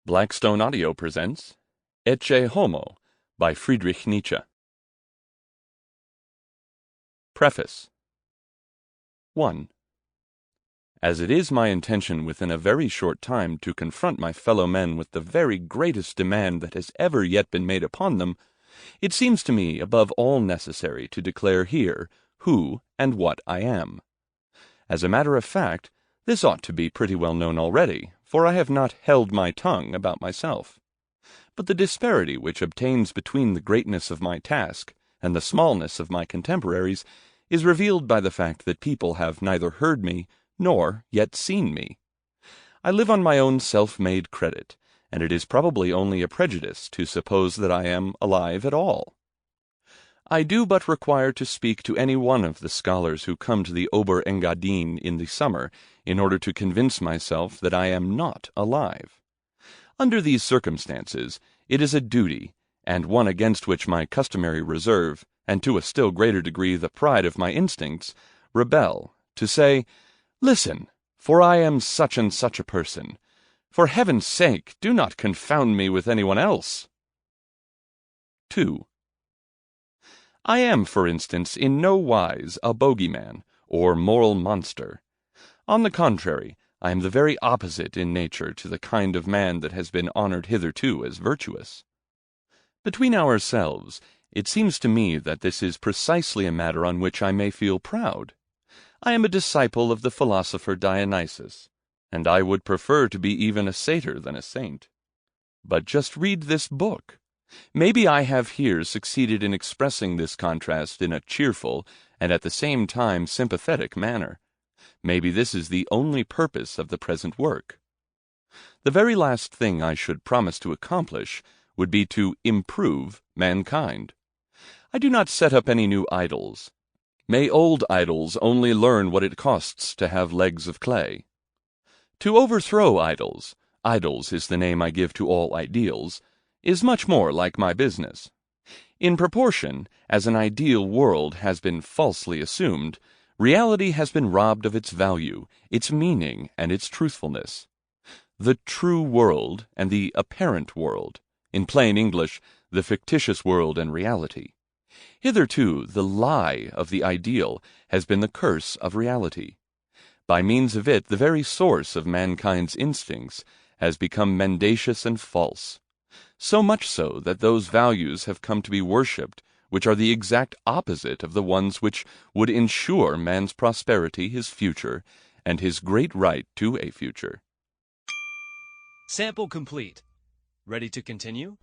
Blackstone Audio presents Ecce Homo by Friedrich Nietzsche. Preface 1. As it is my intention within a very short time to confront my fellow men with the very greatest demand that has ever yet been made upon them, it seems to me above all necessary to declare here who and what I am. As a matter of fact, this ought to be pretty well known already, for I have not held my tongue about myself. But the disparity which obtains between the greatness of my task and the smallness of my contemporaries is revealed by the fact that people have neither heard me nor yet seen me. I live on my own self-made credit, and it is probably only a prejudice to suppose that I am alive at all. I do but require to speak to any one of the scholars who come to the Ober-Engadin in the summer in order to convince myself that I am not alive. Under these circumstances, it is a duty, and one against which my customary reserve, and to a still greater degree the pride of my instincts, rebel, to say, "Listen, for I am such and such a person. For heaven's sake, do not confound me with anyone else." 2. I am, for instance, in no wise a bogeyman, or moral monster. On the contrary, I am the very opposite in nature to the kind of man that has been honored hitherto as virtuous. Between ourselves, it seems to me that this is precisely a matter on which I may feel proud. I am a disciple of the philosopher Dionysus, and I would prefer to be even a satyr than a saint. But just read this book. Maybe I have here succeeded in expressing this contrast in a cheerful and at the same time sympathetic manner. Maybe this is the only purpose of the present work. The very last thing I should promise to accomplish would be to improve mankind. I do not set up any new idols. May old idols only learn what it costs to have legs of clay. To overthrow idols is the name I give to all ideals, is much more like my business. In proportion as an ideal world has been falsely assumed, reality has been robbed of its value, its meaning, and its truthfulness. The true world and the apparent world, in plain English, the fictitious world and reality. Hitherto, the lie of the ideal has been the curse of reality. By means of it, the very source of mankind's instincts has become mendacious and false. So much so that those values have come to be worshipped which are the exact opposite of the ones which would ensure man's prosperity, his future, and his great right to a future. Sample complete. Ready to continue?